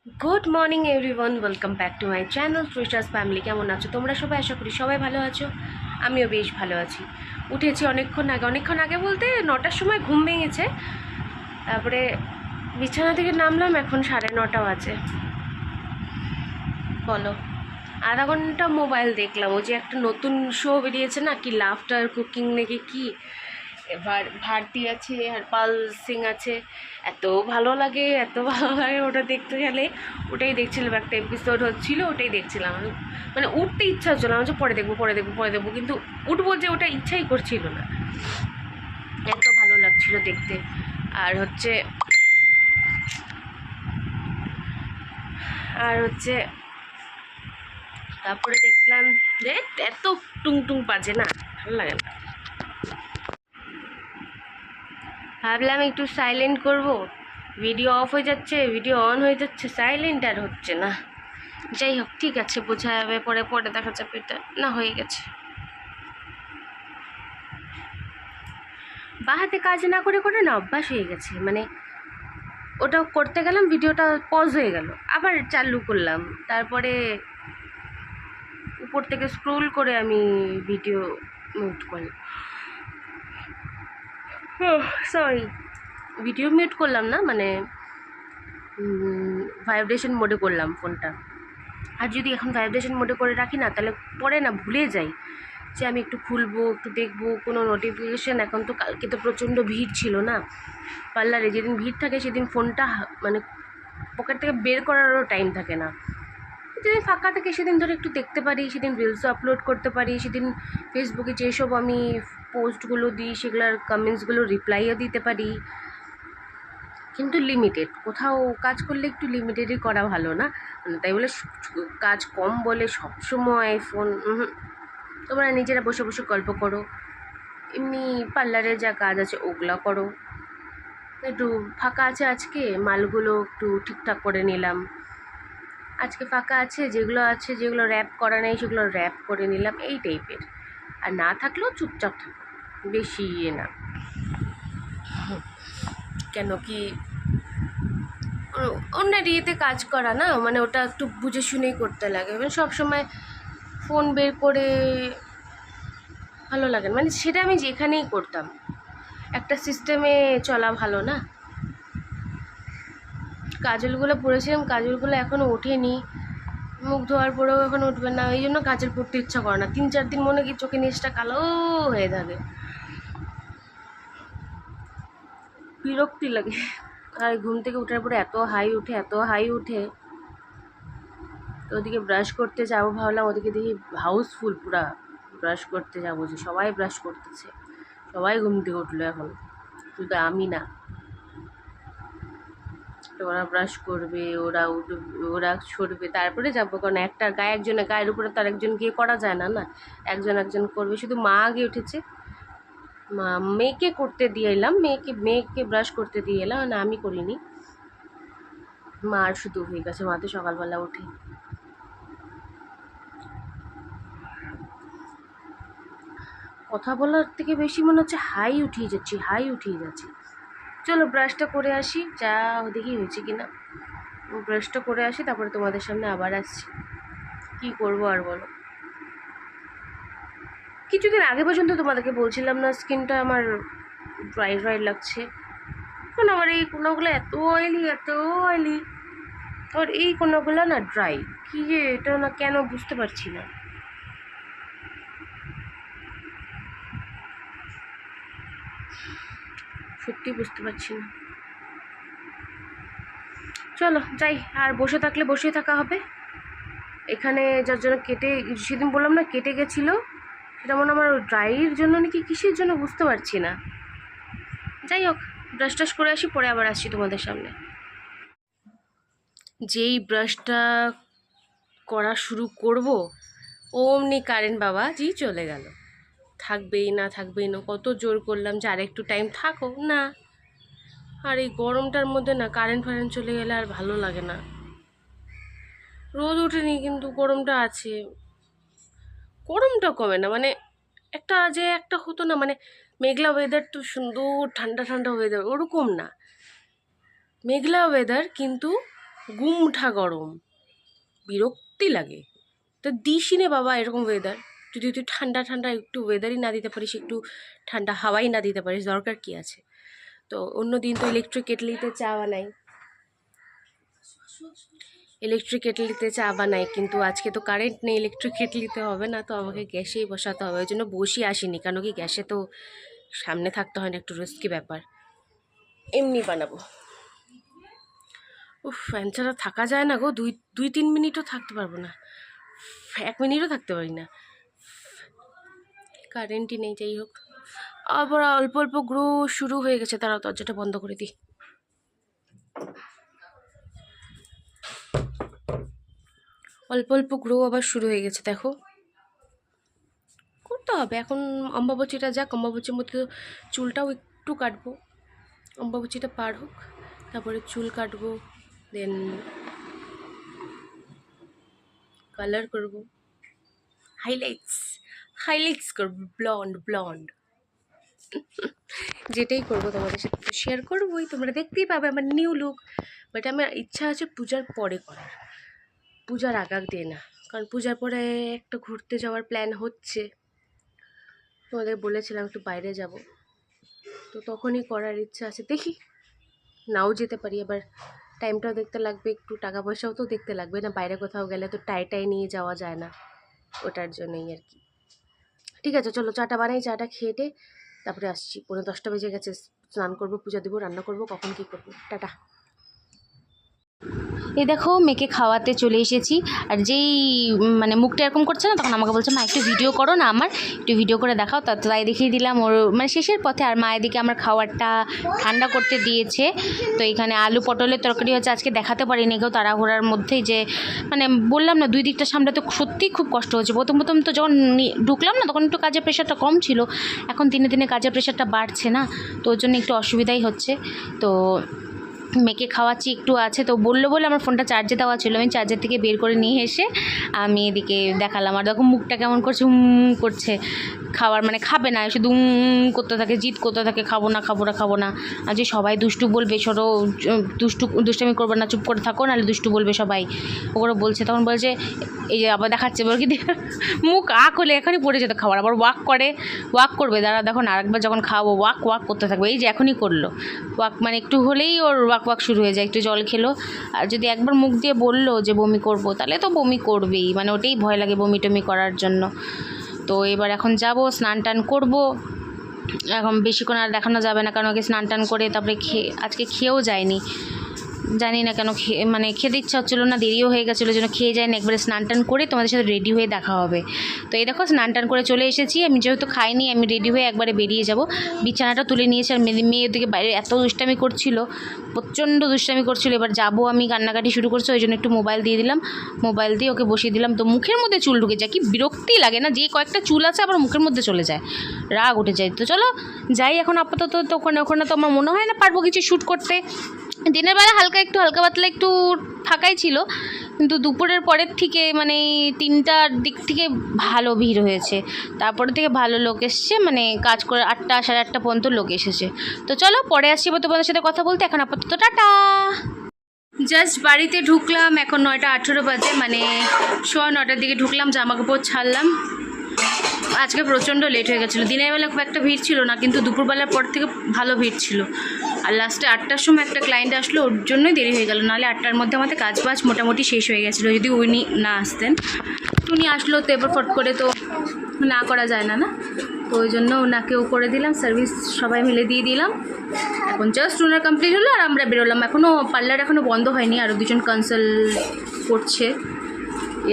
Good morning everyone, welcome back to my channel Trisha's family. কেমন আছো তোমরা সবাই? আশা করি সবাই ভালো আছো। আমিও বেশ ভালো আছি। উঠেছি অনেকক্ষণ আগে বলতে 9টার সময় ঘুম ভেঙেছে। তারপরে বিছানা থেকে নামলাম, এখন 9:30 বাজে। বলো, আধা ঘন্টা মোবাইল দেখলাম। ওই যে একটা নতুন শো বেরিয়েছে না, কি লাফটার কুকিং নাকি কি, এবার ভারতী আছে, হরপাল সিং আছে। এত ভালো লাগে ওটা দেখতে গেলে। ওটাই দেখছিলাম, একটা এপিসোড হচ্ছিল, ওটাই দেখছিলাম। মানে উঠতে ইচ্ছা হচ্ছিল না, যে পরে দেখবো, কিন্তু উঠবো যে ওটা ইচ্ছাই করছিল না। এত ভালো লাগছিল দেখতে। আর হচ্ছে আর হচ্ছে তারপরে দেখলাম যে এত টুং টুং বাজে না, ভালো লাগে না। ভাবলাম একটু সাইলেন্ট করব, ভিডিও অফ হয়ে যাচ্ছে, ভিডিও অন হয়ে যাচ্ছে, সাইলেন্ট আর হচ্ছে না। যাই হোক, ঠিক আছে, বোঝা যাবে, পরে পরে দেখা যাবে। এটা না হয়ে গেছে। বাঁ হাতে কাজ না করে করে না অভ্যাস হয়ে গেছে। মানে ওটা করতে গেলাম, ভিডিওটা পজ হয়ে গেল, আবার চালু করলাম, তারপরে উপর থেকে স্ক্রোল করে আমি ভিডিও মিউট করলাম। সরি, ভিডিও মিউট করলাম না, মানে ভাইব্রেশন মোডে করলাম ফোনটা। আর যদি এখন ভাইব্রেশন মোডে করে রাখি না, তাহলে পরে না ভুলে যাই যে আমি একটু খুলবো, একটু দেখবো কোনো নোটিফিকেশান। এখন তো কালকে তো প্রচণ্ড ভিড় ছিল না পার্লারে, যেদিন ভিড় থাকে সেদিন ফোনটা মানে পকেট থেকে বের করারও টাইম থাকে না। যেদিন ফাঁকা থাকে সেদিন ধরে একটু দেখতে পারি, সেদিন রিলসও আপলোড করতে পারি, সেদিন ফেসবুকে যেসব আমি পোস্টগুলো দিই সেগুলোর কমেন্টসগুলো রিপ্লাইও দিতে পারি। কিন্তু লিমিটেড, কোথাও কাজ করলে একটু লিমিটেডই করা ভালো না? মানে তাই বলে কাজ কম বলে সবসময় ফোন, তোমরা নিজেরা বসে বসে গল্প করো, এমনি পার্লারে যা কাজ আছে ওগুলো করো। একটু ফাঁকা আছে আজকে, মালগুলো একটু ঠিকঠাক করে নিলাম। আজকে ফাঁকা আছে, যেগুলো র্যাপ করা নেই সেগুলো র্যাপ করে নিলাম, এই টাইপের। আর না থাকলেও চুপচাপ থাকো, বেশি না। কেন কি অন্যের ইয়েতে কাজ করা না, মানে ওটা একটু বুঝে শুনেই করতে লাগে। মানে সবসময় ফোন বের করে ভালো লাগে না। মানে সেটা আমি যেখানেই করতাম, একটা সিস্টেমে চলা ভালো না? কাজলগুলো পরেছিলাম, কাজলগুলো এখনও ওঠেনি, মুখ ধোয়ার পরেও এখন উঠবে না, এই জন্য কাজল পরতে ইচ্ছা করে না। 3-4 দিন মনে কি চোখে নিচটা কালো হয়ে থাকে, বিরক্তি লাগে। আর ঘুম থেকে উঠার পরে এত হাই উঠে। তো ওদিকে ব্রাশ করতে যাবো ভাবলাম, ওদিকে দেখি হাউসফুল পুরা। ব্রাশ করতে যাবো যে সবাই ব্রাশ করতেছে, সবাই ঘুম থেকে উঠলো এখন, শুধু আমি না। তো ওরা ব্রাশ করবে, ওরা উঠবে, ওরা সরবে, তারপরে যাবো। কারণ একটা একজনের গায়ের উপরে তার একজন গিয়ে করা যায় না, না একজন একজন করবে। শুধু মা আগে উঠেছে, মা মেয়েকে করতে দিয়ে এলাম, মেয়েকে ব্রাশ করতে দিয়ে এলাম, না আমি করিনি। মার শুধু হয়ে গেছে, মা তো সকালবেলা উঠে। কথা বলার থেকে বেশি মনে হচ্ছে হাই উঠিয়ে যাচ্ছি। চলো ব্রাশটা করে আসি, যা দেখি হয়েছে কিনা। ব্রাশটা করে আসি, তারপরে তোমাদের সামনে আবার আসছি। কি করব আর বলো। কিছুদিন আগে পর্যন্ত তোমাদেরকে বলছিলাম না স্কিনটা আমার ড্রাই ড্রাই লাগছে। এখন আমার এই কোনাগুলো এত অয়েলি, আর এই কোনাগুলো না ড্রাই। কি যে এটা না কেন বুঝতে পারছি না, সত্যি বুঝতে পারছি না। চলো যাই, আর বসে থাকলে বসেই থাকা হবে। এখানে যার জন্য সেদিন বললাম না কেটে গেছিলো, সেটা মনে আমার ড্রাইয়ের জন্য নাকি কিসের জন্য বুঝতে পারছি না। যাই হোক, ব্রাশ টাশ করে আসি, পরে আবার আসছি তোমাদের সামনে। যেই ব্রাশটা করা শুরু করব, অমনি কারেন্ট বাবাজি চলে গেল। থাকবেই না, কত জোর করলাম যে আর একটু টাইম থাকো না। আর এই গরমটার মধ্যে না কারেন্ট ফারেন্ট চলে গেলে আর ভালো লাগে না। রোদ ওঠেনি কিন্তু গরমটা আছে, গরমটা কমে না। মানে একটা হতো না, মানে মেঘলা ওয়েদার তো সুন্দর ঠান্ডা ঠান্ডা ওয়েদার, ওরকম না। মেঘলা ওয়েদার কিন্তু গুমঠা গরম, বিরক্তি লাগে। তো দিসই নে বাবা এরকম ওয়েদার। যদি তুই ঠান্ডা ঠান্ডা একটু ওয়েদারই না দিতে পারিস, একটু ঠান্ডা হাওয়াই না দিতে পারিস, দরকার কি আছে? তো অন্য দিন তো ইলেকট্রিক কেটলিতে চা বানাই, কিন্তু আজকে তো কারেন্ট নেই, ইলেকট্রিক কেটলিতে হবে না, তো আমাকে গ্যাসেই বসাতে হবে। ওই জন্য বসি আসিনি, কেন কি গ্যাসে তো সামনে থাকতে হয় না, একটু রিস্কি ব্যাপার। এমনি বানাবো। ও ফ্যান ছাড়া থাকা যায় না গো, দুই 3 মিনিটও থাকতে পারবো না, 1 মিনিটও থাকতে পারি না, কারেন্টই নেই। যাই হোক, আবার অল্প অল্প গ্রো শুরু হয়ে গেছে, তারাও দরজাটা বন্ধ করে দিই। অল্প অল্প গ্রো আবার শুরু হয়ে গেছে, দেখো। করতে হবে এখন, অম্বাবচীটা যাক, অম্বাবচীর মধ্যে চুলটাও একটু কাটবো, অম্বাবচীটা পার হোক, তারপরে চুল কাটবো, দেন কালার করব, হাইলাইটস করবো, ব্লন্ড যেটাই করবো তোমাদের সাথে তো শেয়ার করবোই, তোমরা দেখতেই পাবে আমার নিউ লুক। বাট আমার ইচ্ছা আছে পূজার পরে করার, পূজার আগাগ দিয়ে না, কারণ পূজার পরে একটা ঘুরতে যাওয়ার প্ল্যান হচ্ছে, তোমাদের বলেছিলাম একটু বাইরে যাব, তো তখনই করার ইচ্ছা আছে। দেখি, নাও যেতে পারি, আবার টাইমটাও দেখতে লাগবে, একটু টাকা পয়সাও তো দেখতে লাগবে না, বাইরে কোথাও গেলে তো টাই নিয়ে যাওয়া যায় না, ওটার জন্যই আর কি। ঠিক আছে চলো, চাটা বানাই, চাটা খেয়ে তারপরে আসছি। 9:30 বেজে গেছে, স্নান করবো, পূজা দেবো, রান্না করবো, কখন কী করবো। টাটা। এই দেখো মেয়েকে খাওয়াতে চলে এসেছি, আর যেই মানে মুখটা এরকম করছে না, তখন আমাকে বলছে মা একটু ভিডিও করো না, আমার একটু ভিডিও করে দেখাও। তাই দেখিয়ে দিলাম ওর মানে শেষের পথে। আর মা এদিকে আমার খাবারটা ঠান্ডা করতে দিয়েছে। তো এখানে আলু পটলের তরকারি হচ্ছে, আজকে দেখাতে পারিনি কেউ তাড়াহুড়ার মধ্যেই, যে মানে বললাম না 2 দিকটা সামলাতে সত্যিই খুব কষ্ট হচ্ছে। প্রথম তো যখন ঢুকলাম না, তখন একটু কাজের প্রেশারটা কম ছিল, এখন দিনে দিনে কাজের প্রেশারটা বাড়ছে না, তো ওর জন্য একটু অসুবিধাই হচ্ছে। তো মেয়েকে খাওয়াচ্ছি, একটু আছে তো বললো বলে আমার ফোনটা চার্জে দেওয়া ছিল, আমি চার্জার থেকে বের করে নিয়ে এসে আমি এদিকে দেখালাম। আর দেখো মুখটা কেমন করছে, করছে, খাবার মানে খাবে না, শুধু করতে থাকে, জিদ করতে থাকে, খাবো না। আর যে সবাই দুষ্টু বলবে, ছোটো দুষ্টামি করবে না, চুপ করে থাকো, নাহলে দুষ্টু বলবে সবাই, ওগুলো বলছে। তখন বলছে, এই যে আবার দেখাচ্ছে, বল কি মুখ হলে এখনই পড়ে যেত খাবার, আবার ওয়াক করবে, দাঁড়া দেখো না, আরেকবার যখন খাওয়াবো ওয়াক করতে থাকবে, এই যে এখনই করলো ওয়াক, মানে একটু হলেই ওর ওয়াক শুরু হয়ে যায়, একটু জল খেলো। আর যদি একবার মুখ দিয়ে বললো যে বমি করবো, তাহলে তো বমি করবেই, মানে ওটাই ভয় লাগে বমি টমি করার জন্য। তো এবার এখন যাব, স্নান টান করবো, এখন বেশিক্ষণ আর দেখানো যাবে না, কারণ ওকে স্নান টান করে তারপরে আজকে খেয়েও যায়নি, জানি না কেন মানে খেতে ইচ্ছা হচ্ছিলো না, দেরিও হয়ে গেছিলো, জন্য খেয়ে যায়নি। একবারে স্নান টান করে তোমাদের সাথে রেডি হয়ে দেখা হবে। তো এই দেখো স্নান টান করে চলে এসেছি, আমি যেহেতু খাইনি, আমি রেডি হয়ে একবারে বেরিয়ে যাব। বিছানাটা তুলে নিয়েছি, আর মেয়ে ওদিকে বাইরে এত দুষ্টামি করছিল, প্রচণ্ড দুষ্টামি করছিল। এবার যাবো আমি, কান্নাকাটি শুরু করছে, ওই জন্য একটু মোবাইল দিয়ে দিলাম, মোবাইল দিয়ে ওকে বসিয়ে দিলাম। তো মুখের মধ্যে চুল ঢুকে যায়, কি বিরক্তি লাগে না, যে কয়েকটা চুল আছে আবার মুখের মধ্যে চলে যায়, রাগ উঠে যায়। তো চলো যাই এখন আপাতত, তো ওখানে তো আমার মনে হয় না পারবো কিছু শ্যুট করতে। দিনের বেলা হালকা পাতলা একটু ফাঁকাই ছিল, কিন্তু দুপুরের পরের থেকে মানে 3টার দিক থেকে ভালো ভিড় হয়েছে, তারপরে থেকে ভালো লোক এসছে, মানে কাজ করে 8টা 8:30 পর্যন্ত লোক এসেছে। তো চলো পরে আসছি তোমাদের সাথে কথা বলতে, এখন আপাতত টাটা। জাস্ট বাড়িতে ঢুকলাম, এখন 9:18 বাজে, মানে 9:15 দিকে ঢুকলাম, জামা কাপড় ছাড়লাম। আজকে প্রচণ্ড লেট হয়ে গেছিলো, দিনের বেলা খুব একটা ভিড় ছিল না, কিন্তু দুপুরবেলার পর থেকে ভালো ভিড় ছিল। আর লাস্টে 8টার সময় একটা ক্লায়েন্ট আসলো, ওর জন্যই দেরি হয়ে গেল, নাহলে 8টার মধ্যে আমাদের কাজ বাজ মোটামুটি শেষ হয়ে গেছিলো, যদি উনি না আসতেন। উনি আসলো তো এবার ফট করে তো না করা যায় না, তো ওই জন্য ওনাকেও করে দিলাম, সার্ভিস সবাই মিলে দিয়ে দিলাম। এখন জাস্ট ওনার কমপ্লিট হলো, আর আমরা বেরোলাম। এখনও পার্লার এখনও বন্ধ হয়নি, আরও 2জন কনসাল্ট করছে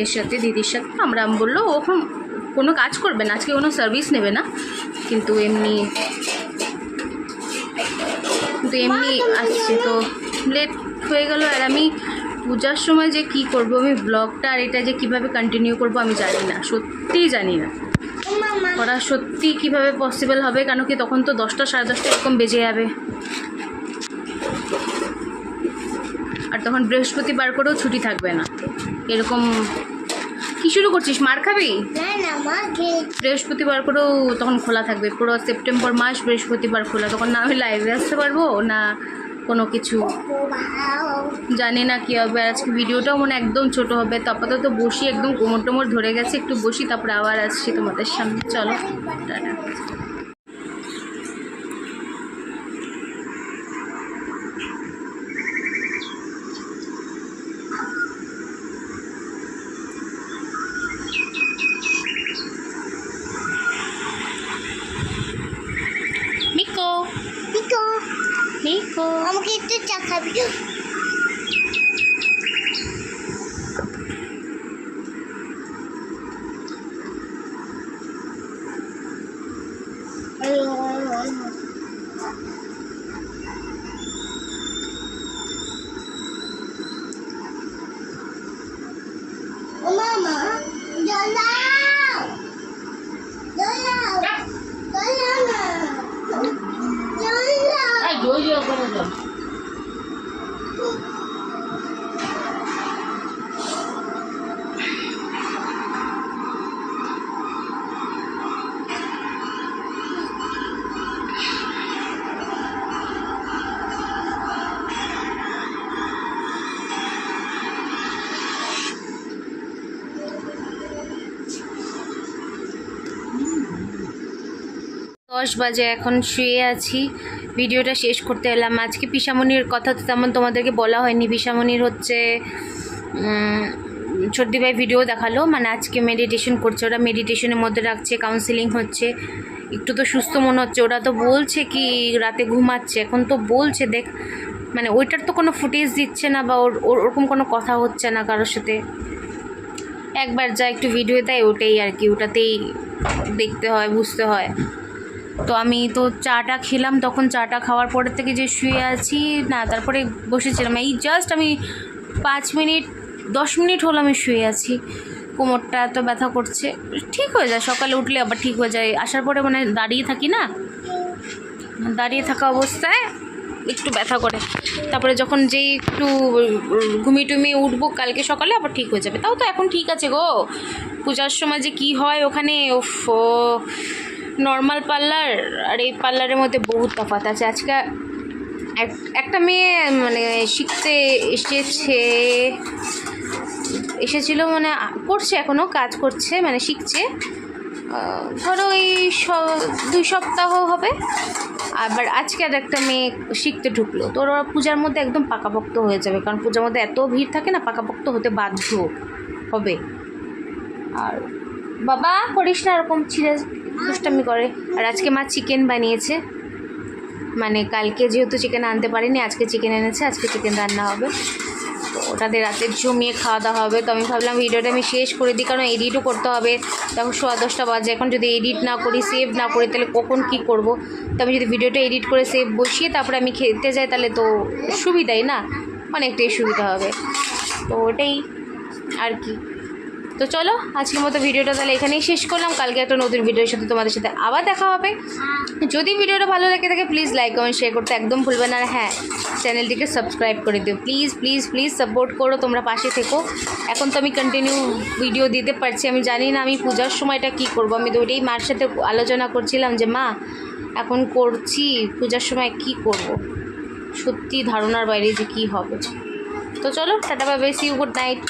এর সাথে, দিদির সাথে। আমরা বললো ওখন কোনো কাজ করবে না, আজকে কোনো সার্ভিস নেবে না, কিন্তু এমনি আসছে। তো লেট হয়ে গেল, আর আমি পূজার সময় যে কি করব, আমি ব্লগটা আর এটা যে কিভাবে কন্টিনিউ করব আমি জানি না, সত্যিই জানি না করা সত্যি কিভাবে পসিবল হবে, কেন কি তখন তো 10টা 10:30 এরকম বেজে যাবে, আর তখন বৃহস্পতিবার করেও ছুটি থাকবে না। এরকম কি শুরু করছিস, মার খাবি? বৃহস্পতিবার করেও তখন খোলা থাকবে, পুরো সেপ্টেম্বর মাস বৃহস্পতিবার খোলা, তখন না আমি লাইভে আসতে পারবো না কোনো কিছু, জানি না কী হবে। আজকে ভিডিওটাও মনে একদম ছোট হবে। তো আপাতত বসি, একদম কোমর টোমর ধরে গেছে, একটু বসি, তারপরে আবার আসছি তোমাদের সামনে। চলো টাটা। মিকো নিকো মিকো আমাকে একটু চা খাবি? মামা জল দাও, জল দাও, জল দাও না, জল দাও। দশ বাজে, এখন শুয়ে আছি। ভিডিওটা শেষ করতে এলাম। আজকে পিসামণির কথা তো তেমন তোমাদেরকে বলা হয়নি। পিসামণির হচ্ছে ছোটদি ভাই ভিডিও দেখালো, মানে আজকে মেডিটেশন করছে ওরা, মেডিটেশনের মধ্যে রাখছে, কাউন্সিলিং হচ্ছে, একটু তো সুস্থ মনে হচ্ছে। ওরা তো বলছে কি রাতে ঘুমাচ্ছে, এখন তো বলছে দেখ, মানে ওইটার তো কোনো ফুটেজ দিচ্ছে না বা ওরকম কোনো কথা হচ্ছে না কারোর সাথে। একবার যা একটু ভিডিও দেয় ওটাই আর কি, ওটাতেই দেখতে হয়, বুঝতে হয়। তো আমি তো চাটা খেলাম, তখন চাটা খাওয়ার পরের থেকে যে শুয়ে আছি না, তারপরে বসেছিলাম। এই জাস্ট আমি 5 মিনিট 10 মিনিট হলো আমি শুয়ে আছি। কোমরটা এত ব্যথা করছে, ঠিক হয়ে যায় সকালে উঠলে, আবার ঠিক হয়ে যায়। আসার পরে মানে দাঁড়িয়ে থাকি না, দাঁড়িয়ে থাকা অবস্থায় একটু ব্যথা করে, তারপরে যখন যেই একটু ঘুমিয়ে টুমিয়ে উঠবো কালকে সকালে আবার ঠিক হয়ে যাবে। তাও তো এখন ঠিক আছে গো। পূজার সময় যে কি হয় ওখানে, ওফ, নর্মাল পার্লার আর এই পার্লারের মধ্যে বহুত তফাৎ আছে। আজকে একটা মেয়ে মানে শিখতে এসেছিল, মানে করছে, এখনও কাজ করছে, মানে শিখছে। ধরো এই 2 সপ্তাহ হবে। আবার আজকে আর একটা মেয়ে শিখতে ঢুকলো। তো ওরা পূজার মধ্যে একদম পাকাপোক্ত হয়ে যাবে, কারণ পূজার মধ্যে এত ভিড় থাকে না, পাকাপোক্ত হতে বাধ্য হবে। আর বাবা করিস না এরকম, ছিঁড়ে দুষ্টামি করে। আর আজকে মা চিকেন বানিয়েছে, মানে কালকে যেহেতু চিকেন আনতে পারিনি, আজকে চিকেন এনেছে, আজকে চিকেন রান্না হবে। তো ওটাতে রাতে জমিয়ে খাওয়া দাওয়া হবে। তো আমি ভাবলাম ভিডিওটা আমি শেষ করে দিই, কারণ এডিটও করতে হবে। তখন 10:15 বাজে, এখন যদি এডিট না করি, সেভ না করি, তাহলে কখন কি করব। তো আমি যদি ভিডিওটা এডিট করে সেভ বসিয়ে তারপরে আমি খেতে যাই, তাহলে তো সুবিধাই না, অনেকটাই সুবিধা হবে। তো ওটাই আর কি। তো চলো আজকের মতো ভিডিওটা তাহলে এখানেই শেষ করলাম। কালকে একটা নতুন ভিডিওর সাথে তোমাদের সাথে আবার দেখা হবে। যদি ভিডিওটা ভালো লেগে থাকে প্লিজ লাইক কমেন্ট শেয়ার করতে একদম ভুলবে না। আর হ্যাঁ, চ্যানেলটিকে সাবস্ক্রাইব করে দিও প্লিজ প্লিজ প্লিজ, সাপোর্ট করো, তোমরা পাশে থেকো। এখন তো আমি কন্টিনিউ ভিডিও দিতে পারছি, আমি জানি না আমি পূজার সময়টা কি করব। আমি তো ওইটাই মার সাথে আলোচনা করছিলাম যে মা এখন করছি, পূজার সময় কি করব, সত্যি ধারণার বাইরে যে কি হবে। তো চলো tata, bye bye, see you, good night.